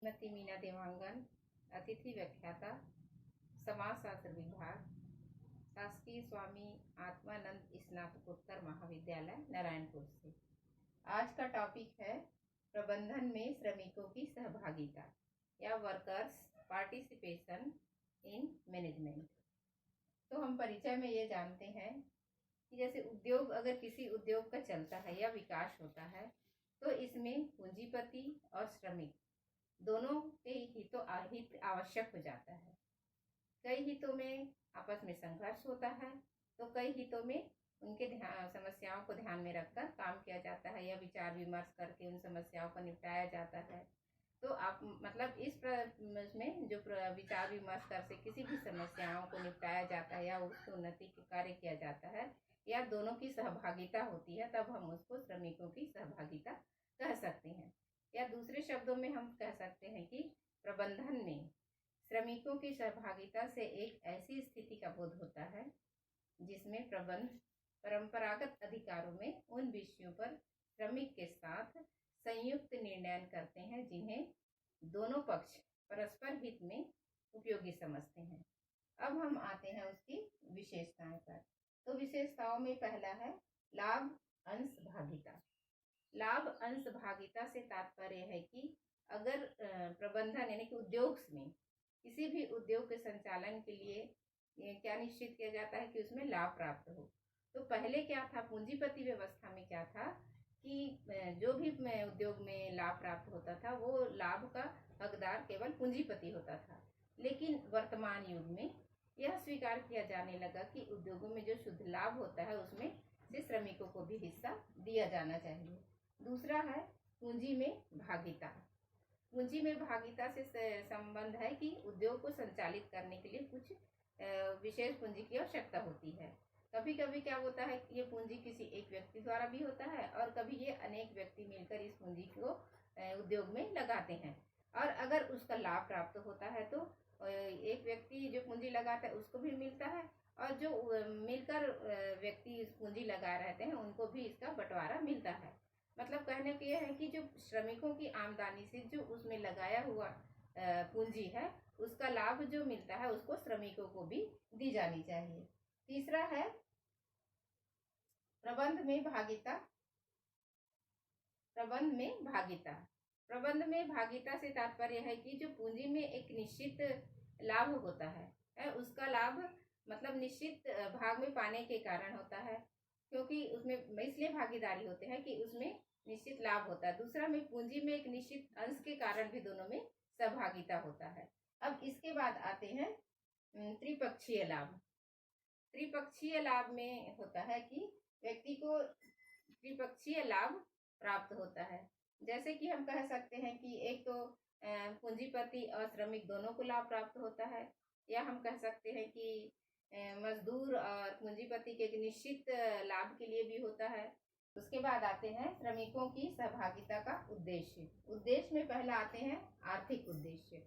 श्रीमती मीना देवांगन, अतिथि व्याख्याता, समाजशास्त्र विभाग, शासकीय स्वामी आत्मानंद स्नातकोत्तर महाविद्यालय नारायणपुर से। आज का टॉपिक है प्रबंधन में श्रमिकों की सहभागिता या वर्कर्स पार्टिसिपेशन इन मैनेजमेंट। तो हम परिचय में ये जानते हैं कि जैसे उद्योग, अगर किसी उद्योग का चलता है या विकास होता है तो इसमें पूंजीपति और श्रमिक दोनों के हित आवश्यक हो जाता है। कई हितों में आपस में संघर्ष होता है तो कई हितों में उनके समस्याओं को ध्यान में रखकर काम किया जाता है या विचार विमर्श करके उन समस्याओं को निपटाया जाता है। तो आप मतलब इसमें जो विचार विमर्श कर से किसी भी समस्याओं को निपटाया जाता है या उसकी उन्नति के कार्य किया जाता है या दोनों की सहभागिता होती है, तब हम उसको श्रमिकों की सहभागिता कह सकते हैं। या दूसरे शब्दों में हम कह सकते हैं कि प्रबंधन में श्रमिकों की सहभागिता से एक ऐसी स्थिति का बोध होता है जिसमें प्रबंध परंपरागत अधिकारों में उन विषयों पर श्रमिक के साथ संयुक्त निर्णय करते हैं जिन्हें दोनों पक्ष परस्पर हित में उपयोगी समझते हैं। अब हम आते हैं उसकी विशेषताएं पर। तो विशेषताओं में पहला है लाभ अंश भागिता। लाभ अंश भागिता से तात्पर्य है कि अगर प्रबंधन यानी कि उद्योग में किसी भी उद्योग के संचालन के लिए क्या निश्चित किया जाता है कि उसमें लाभ प्राप्त हो। तो पहले क्या था, पूंजीपति व्यवस्था में क्या था कि जो भी उद्योग में लाभ प्राप्त होता था वो लाभ का हकदार केवल पूंजीपति होता था। लेकिन वर्तमान युग में यह स्वीकार किया जाने लगा कि उद्योगों में जो शुद्ध लाभ होता है उसमें से श्रमिकों को भी हिस्सा दिया जाना चाहिए। दूसरा है पूंजी में भागीदारी। पूंजी में भागीदारी से संबंध है कि उद्योग को संचालित करने के लिए कुछ विशेष पूंजी की आवश्यकता होती है। कभी कभी क्या होता है कि ये पूंजी किसी एक व्यक्ति द्वारा भी होता है और कभी ये अनेक व्यक्ति मिलकर इस पूंजी को उद्योग में लगाते हैं। और अगर उसका लाभ प्राप्त होता है तो एक व्यक्ति जो पूंजी लगाता है उसको भी मिलता है और जो मिलकर व्यक्ति पूंजी लगा रहते हैं उनको भी इसका बंटवारा मिलता है। मतलब कहने को यह है कि जो श्रमिकों की आमदनी से जो उसमें लगाया हुआ पूंजी है उसका लाभ जो मिलता है उसको श्रमिकों को भी दी जानी चाहिए। तीसरा है प्रबंध में भागीदारी। प्रबंध में भागीदारी से तात्पर्य है कि जो पूंजी में एक निश्चित लाभ होता है उसका लाभ मतलब निश्चित भाग में पाने के कारण होता है, क्योंकि उसमें इसलिए भागीदारी होते हैं कि उसमें निश्चित लाभ होता है। दूसरा में पूंजी में एक निश्चित अंश के कारण भी दोनों में सहभागिता होता है। अब इसके बाद आते हैं त्रिपक्षीय लाभ। त्रिपक्षीय लाभ में होता है कि व्यक्ति को त्रिपक्षीय लाभ प्राप्त होता है। जैसे कि हम कह सकते हैं कि एक तो पूंजीपति और श्रमिक दोनों को लाभ प्राप्त होता है, या हम कह सकते हैं कि मजदूर और पूंजीपति के एक निश्चित लाभ के लिए भी होता है। उसके बाद आते हैं श्रमिकों की सहभागिता का उद्देश्य। उद्देश्य में पहला आते हैं आर्थिक उद्देश्य।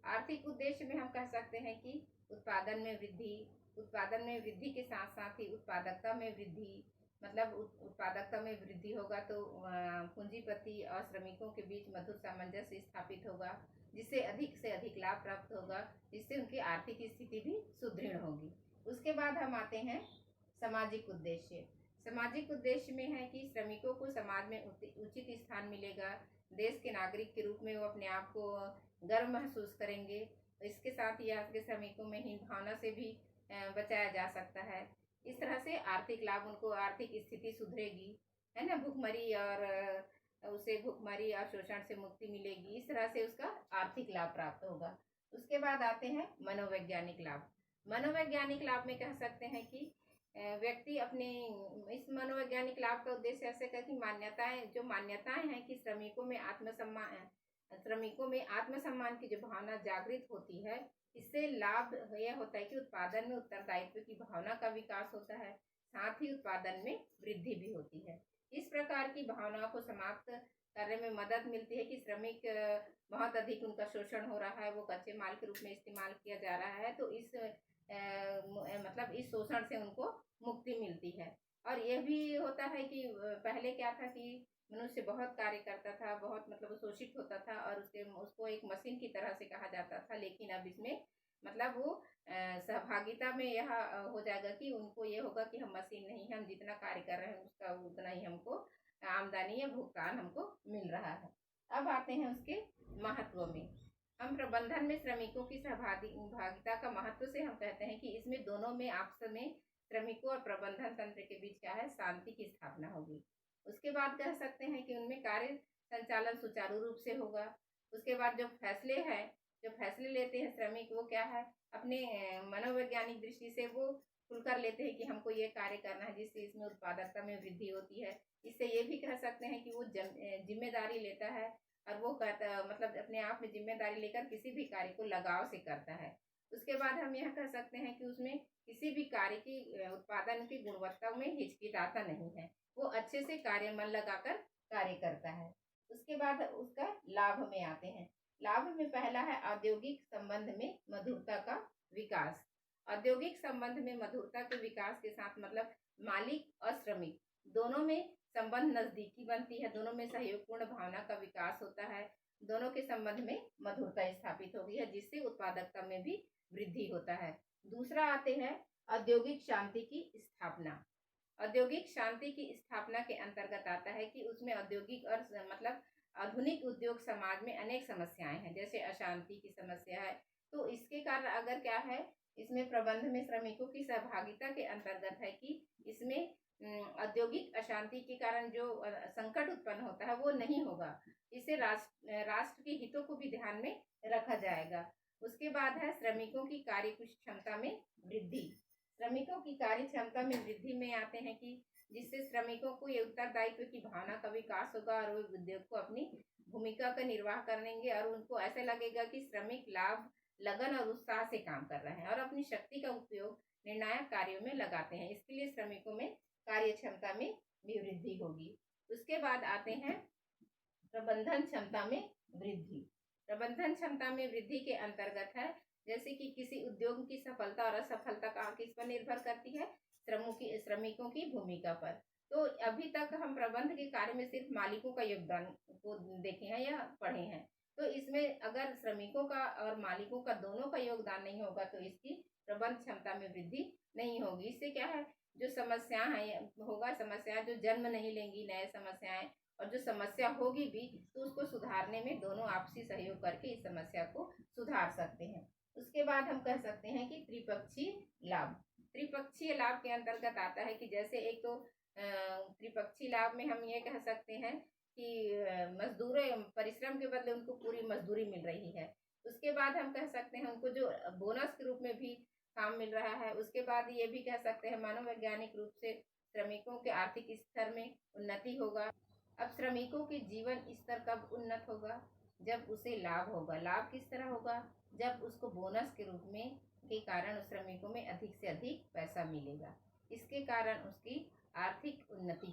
आर्थिक उद्देश्य में हम कह सकते हैं कि उत्पादन में वृद्धि के साथ साथ ही उत्पादकता में वृद्धि। मतलब उत्पादकता में वृद्धि होगा तो पूंजीपति और श्रमिकों के बीच मधुर सामंजस्य स्थापित होगा, जिससे अधिक से अधिक लाभ प्राप्त होगा, जिससे उनकी आर्थिक स्थिति भी सुदृढ़ होगी। उसके बाद हम आते हैं सामाजिक उद्देश्य। सामाजिक उद्देश्य में है कि श्रमिकों को समाज में उचित स्थान मिलेगा, देश के नागरिक के रूप में वो अपने आप को गर्व महसूस करेंगे। इसके साथ ही आज के श्रमिकों में हीन भावना से भी बचाया जा सकता है। इस तरह से आर्थिक लाभ, उनको आर्थिक स्थिति सुधरेगी, है ना, भुखमरी और शोषण से मुक्ति मिलेगी। इस तरह से उसका आर्थिक लाभ प्राप्त होगा। उसके बाद आते हैं मनोवैज्ञानिक लाभ। मनोवैज्ञानिक लाभ में कह सकते हैं कि व्यक्ति अपने इस मनोवैज्ञानिक लाभ का उद्देश्य ऐसे है कि मान्यताएं हैं कि श्रमिकों में आत्मसम्मान की जो भावना जागृत होती है, इससे लाभ यह होता है कि उत्पादन में उत्तरदायित्व की भावना का विकास होता है, साथ ही उत्पादन में वृद्धि भी होती है। इस प्रकार की भावनाओं को समाप्त करने में मदद मिलती है कि श्रमिक बहुत अधिक उनका शोषण हो रहा है, वो कच्चे माल के रूप में इस्तेमाल किया जा रहा है, तो इस शोषण से उनको मुक्ति मिलती है। और यह भी होता है कि पहले क्या था कि मनुष्य बहुत कार्य करता था, बहुत मतलब शोषित होता था और उसको एक मशीन की तरह से कहा जाता था। लेकिन अब इसमें मतलब वो सहभागिता में यह हो जाएगा कि उनको ये होगा कि हम मशीन नहीं हैं, हम जितना कार्य कर रहे हैं उसका उतना ही हमको आमदनी या भुगतान हमको मिल रहा है। अब आते हैं उसके महत्व में। हम प्रबंधन में श्रमिकों की सहभागिता का महत्व से हम कहते हैं कि इसमें दोनों में आपस में श्रमिकों और प्रबंधन तंत्र के बीच क्या है, शांति की स्थापना होगी। उसके बाद कह सकते हैं कि उनमें कार्य संचालन सुचारू रूप से होगा। उसके बाद जो फैसले लेते हैं श्रमिक, वो क्या है, अपने मनोवैज्ञानिक दृष्टि से वो खुलकर लेते हैं कि हमको ये कार्य करना है, जिससे इसमें उत्पादकता में वृद्धि होती है। इससे ये भी कह सकते हैं कि वो जिम्मेदारी लेता है और वो कहता मतलब अपने आप में जिम्मेदारी लेकर किसी भी कार्य को लगाव से करता है। उसके बाद हम यह कह सकते हैं कि उसमें किसी भी कार्य की उत्पादन की गुणवत्ता में हिचकिचाता नहीं है, वो अच्छे से कार्य मन लगाकर कार्य करता है। उसके बाद उसका लाभ में आते हैं। लाभ में पहला है औद्योगिक संबंध में मधुरता का विकास। औद्योगिक संबंध में मधुरता के विकास के साथ मतलब मालिक और श्रमिक दोनों में संबंध नजदीकी बनती है, दोनों में सहयोगपूर्ण भावना का विकास होता है, दोनों के संबंध में मधुरता स्थापित होगी है, जिससे उत्पादकता में भी वृद्धि होता है। दूसरा आते हैं औद्योगिक शांति की स्थापना। औद्योगिक शांति की स्थापना के अंतर्गत आता है कि उसमें औद्योगिक और मतलब आधुनिक उद्योग समाज में अनेक समस्याएं हैं, जैसे अशांति की समस्या है। तो इसके कारण अगर क्या है, इसमें प्रबंध में श्रमिकों की सहभागिता के अंतर्गत है कि इसमें औद्योगिक अशांति के कारण जो संकट उत्पन्न होता है वो नहीं होगा। इससे राष्ट्र के हितों को भी ध्यान में रखा जाएगा। उसके बाद है श्रमिकों की कार्य क्षमता में वृद्धि। श्रमिकों की कार्य क्षमता में वृद्धि में आते हैं कि जिससे श्रमिकों को ये उत्तरदायित्व की भावना का विकास होगा और वो उद्योग को अपनी भूमिका का निर्वाह करेंगे और उनको ऐसा लगेगा कि श्रमिक लाभ, लगन और उत्साह से काम कर रहे हैं और अपनी शक्ति का उपयोग निर्णायक कार्यों में लगाते हैं। इसके लिए श्रमिकों में कार्य क्षमता में भी वृद्धि होगी। उसके बाद आते हैं प्रबंधन क्षमता में वृद्धि। प्रबंधन क्षमता में वृद्धि के अंतर्गत है जैसे कि किसी उद्योग की सफलता और असफलता कहाँ किस पर निर्भर करती है, श्रमिकों की भूमिका पर। तो अभी तक हम प्रबंध के कार्य में सिर्फ मालिकों का योगदान को देखे हैं या पढ़े हैं। तो इसमें अगर श्रमिकों का और मालिकों का दोनों का योगदान नहीं होगा तो इसकी प्रबंध क्षमता में वृद्धि नहीं होगी। इससे क्या है, जो समस्याएं जो जन्म नहीं लेंगी नए समस्याएं, और जो समस्या होगी भी तो उसको सुधारने में दोनों आपसी सहयोग करके इस समस्या को सुधार सकते हैं। उसके बाद हम कह सकते हैं कि त्रिपक्षीय लाभ। त्रिपक्षीय लाभ के अंतर्गत आता है कि जैसे एक तो त्रिपक्षीय लाभ में हम ये कह सकते हैं कि मजदूरों परिश्रम के बदले उनको पूरी मजदूरी मिल रही है। उसके बाद हम कह सकते हैं उनको जो बोनस के रूप में भी काम मिल रहा है। उसके बाद ये भी कह सकते हैं मनोवैज्ञानिक रूप से श्रमिकों के आर्थिक स्तर में उन्नति होगा। अब श्रमिकों के जीवन स्तर कब उन्नत होगा, जब उसे लाभ होगा। लाभ किस तरह होगा, जब उसको बोनस के रूप में के कारण श्रमिकों में अधिक से अधिक पैसा मिलेगा। इसके कारण उसकी आर्थिक उन्नति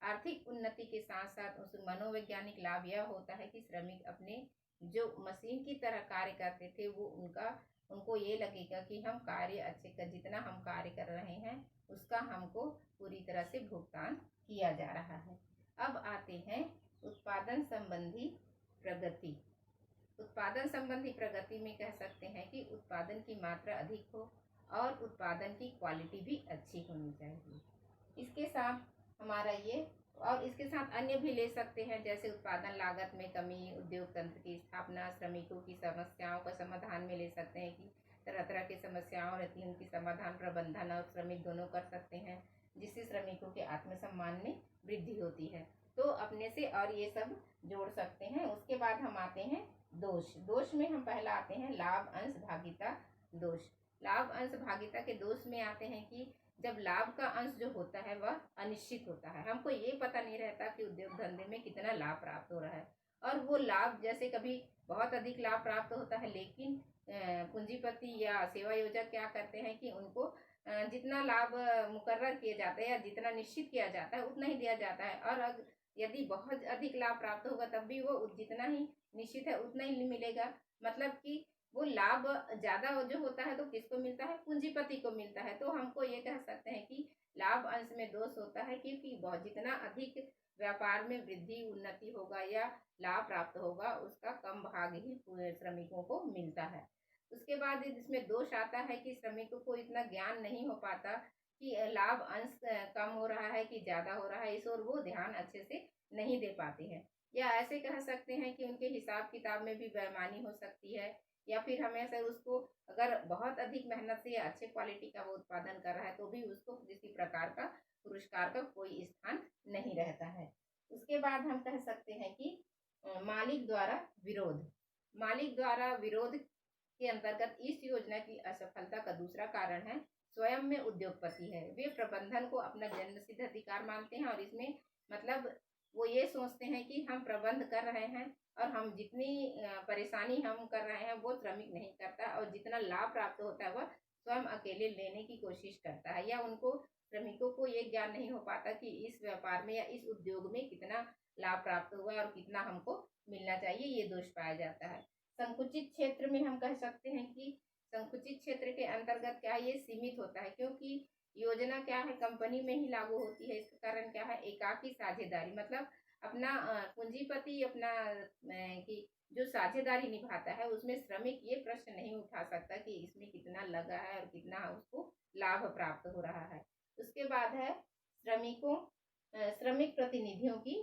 आर्थिक उन्नति के साथ साथ उस मनोवैज्ञानिक लाभ यह होता है कि श्रमिक अपने जो मशीन की तरह कार्य करते थे वो उनको ये लगेगा कि हम कार्य अच्छे कर, जितना हम कार्य कर रहे हैं उसका हमको पूरी तरह से भुगतान किया जा रहा है। अब आते हैं उत्पादन संबंधी प्रगति। उत्पादन संबंधी प्रगति में कह सकते हैं कि उत्पादन की मात्रा अधिक हो और उत्पादन की क्वालिटी भी अच्छी होनी चाहिए। इसके साथ हमारा ये और इसके साथ अन्य भी ले सकते हैं, जैसे उत्पादन लागत में कमी, उद्योग तंत्र की स्थापना, श्रमिकों की समस्याओं का समाधान में ले सकते हैं कि तरह तरह की समस्याओं रहती हैं, उनकी समाधान प्रबंधन और श्रमिक दोनों कर सकते हैं, जिससे श्रमिकों के आत्मसम्मान में वृद्धि होती है। तो अपने से और ये सब जोड़ सकते हैं। उसके बाद हम आते हैं दोष। दोष में हम पहला आते हैं लाभ अंश भागीता दोष। लाभ अंश भागीता के दोष में आते हैं कि जब लाभ का अंश जो होता है वह अनिश्चित होता है, हमको ये पता नहीं रहता कि उद्योग धंधे में कितना लाभ प्राप्त हो रहा है, और वो लाभ जैसे कभी बहुत अधिक लाभ प्राप्त होता है, लेकिन पूंजीपति या सेवा योजक क्या करते हैं कि उनको जितना लाभ मुकर्रर किया जाता है या जितना निश्चित किया जाता है उतना ही दिया जाता है, और यदि बहुत अधिक लाभ प्राप्त होगा तब भी वो जितना ही निश्चित है उतना ही मिलेगा। मतलब कि वो लाभ ज्यादा जो होता है तो किसको मिलता है, पूंजीपति को मिलता है। तो हमको ये कह सकते हैं कि लाभ अंश में दोष होता है, क्योंकि बहुत जितना अधिक व्यापार में वृद्धि उन्नति होगा या लाभ प्राप्त होगा, उसका कम भाग ही श्रमिकों को मिलता है। उसके बाद इसमें दोष आता है कि श्रमिकों को इतना ज्ञान नहीं हो पाता कि लाभ अंश कम हो रहा है कि ज़्यादा हो रहा है, इस ओर वो ध्यान अच्छे से नहीं दे पाते हैं। या ऐसे कह सकते हैं कि उनके हिसाब किताब में भी बेईमानी हो सकती है, या फिर हमेशा उसको अगर बहुत अधिक मेहनत से या अच्छे क्वालिटी का वो उत्पादन कर रहा है तो भी उसको किसी प्रकार का पुरस्कार का कोई स्थान नहीं रहता है। उसके बाद हम कह सकते हैं कि मालिक द्वारा विरोध। मालिक द्वारा विरोध के अंतर्गत इस योजना की असफलता का दूसरा कारण है स्वयं में उद्योगपति है। वे प्रबंधन को अपना जन्मसिद्ध अधिकार मानते हैं और इसमें मतलब वो ये सोचते हैं कि हम प्रबंध कर रहे हैं और हम जितनी परेशानी हम कर रहे हैं वो श्रमिक नहीं करता, और जितना लाभ प्राप्त होता है वह स्वयं अकेले लेने की कोशिश करता है। या उनको श्रमिकों को ये ज्ञान नहीं हो पाता कि इस व्यापार में या इस उद्योग में कितना लाभ प्राप्त हुआ और कितना हमको मिलना चाहिए, ये दोष पाया जाता है। संकुचित क्षेत्र में हम कह सकते हैं कि संकुचित क्षेत्र के अंतर्गत क्या ये सीमित होता है, क्योंकि योजना क्या है कंपनी में ही लागू होती है। इसका कारण क्या है, एकाकी साझेदारी, मतलब अपना पूंजीपति अपना कि जो साझेदारी निभाता है उसमें श्रमिक ये प्रश्न नहीं उठा सकता कि इसमें कितना लगा है और कितना उसको लाभ प्राप्त हो रहा है। उसके बाद है श्रमिक प्रतिनिधियों की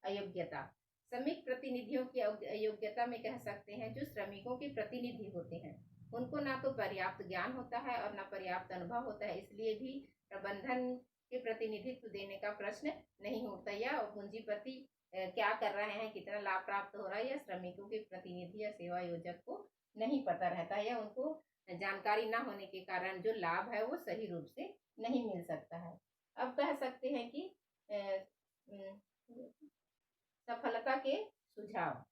अयोग्यता। श्रमिक प्रतिनिधियों की अयोग्यता में कह सकते हैं जो श्रमिकों के प्रतिनिधि होते हैं उनको ना तो पर्याप्त ज्ञान होता है और ना पर्याप्त अनुभव होता है, इसलिए भी प्रबंधन के प्रतिनिधित्व देने का प्रश्न नहीं उठता। या पूंजीपति क्या कर रहे हैं, कितना लाभ प्राप्त हो रहा है, या श्रमिकों के प्रतिनिधि या सेवा योजक को नहीं पता रहता है, या उनको जानकारी ना होने के कारण जो लाभ है वो सही रूप से नहीं मिल सकता है। अब कह सकते हैं कि सफलता के सुझाव।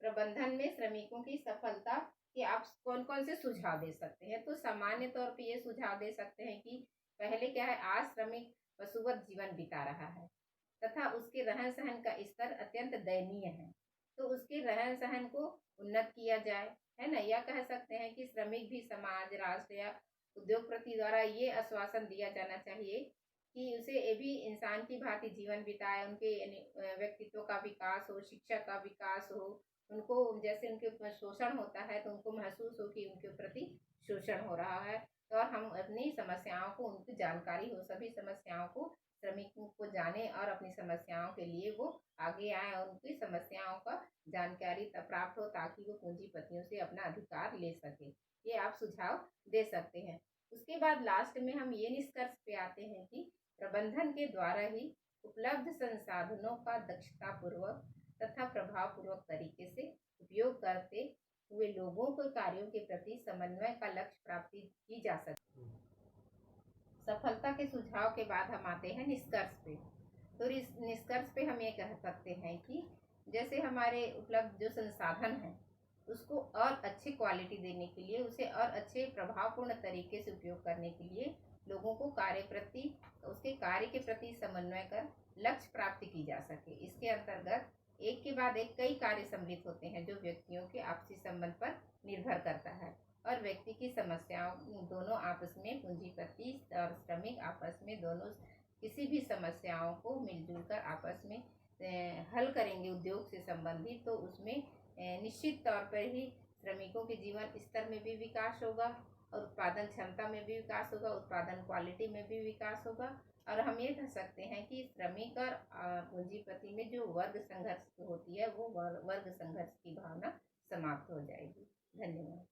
प्रबंधन में श्रमिकों की सफलता के आप कौन कौन से सुझाव दे सकते हैं? तो सामान्य तौर पे ये सुझाव दे सकते हैं कि पहले क्या है, आज श्रमिक पशुवत जीवन बिता रहा है तथा उसके रहन सहन का स्तर अत्यंत दयनीय है, तो उसके रहन सहन को उन्नत किया जाए, है ना। या कह सकते हैं कि श्रमिक भी समाज, राष्ट्र या उद्योगपति द्वारा ये आश्वासन दिया जाना चाहिए कि उसे ये भी इंसान की भांति जीवन बिताए, उनके व्यक्तित्व का विकास हो, शिक्षा का विकास हो, उनको जैसे उनके ऊपर शोषण होता है तो उनको महसूस हो कि उनके प्रति शोषण हो रहा है, तो और हम अपनी समस्याओं को, उनकी जानकारी हो, सभी समस्याओं को श्रमिकों को जाने और अपनी समस्याओं के लिए वो आगे आए और उनकी समस्याओं का जानकारी प्राप्त हो ताकि वो पूंजीपतियों से अपना अधिकार ले सके। ये आप सुझाव दे सकते हैं। उसके बाद लास्ट में हम ये निष्कर्ष पे आते हैं कि प्रबंधन के द्वारा ही उपलब्ध संसाधनों का दक्षतापूर्वक तथा प्रभावपूर्वक तरीके से उपयोग करते हुए लोगों के कार्यों के प्रति समन्वय का लक्ष्य प्राप्ति की जा सकती है। सफलता के सुझाव के बाद हम आते हैं निष्कर्ष पे। तो इस निष्कर्ष पे हम ये कह सकते हैं कि जैसे हमारे उपलब्ध जो संसाधन हैं उसको और अच्छी क्वालिटी देने के लिए, उसे और अच्छे प्रभावपूर्ण तरीके से उपयोग करने के लिए लोगों को उसके कार्य के प्रति समन्वय कर लक्ष्य प्राप्ति की जा सके। इसके अंतर्गत एक के बाद एक कई कार्य सम्मिलित होते हैं जो व्यक्तियों के आपसी संबंध पर निर्भर करता है और व्यक्ति की समस्याओं दोनों आपस में, पूंजीपति और श्रमिक आपस में, दोनों किसी भी समस्याओं को मिलजुल कर आपस में हल करेंगे उद्योग से संबंधित, तो उसमें निश्चित तौर पर ही श्रमिकों के जीवन स्तर में भी विकास होगा और उत्पादन क्षमता में भी विकास होगा, उत्पादन क्वालिटी में भी विकास होगा। और हम ये कह सकते हैं कि श्रमिक और पूंजीपति में जो वर्ग संघर्ष होती है वो वर्ग संघर्ष की भावना समाप्त हो जाएगी। धन्यवाद।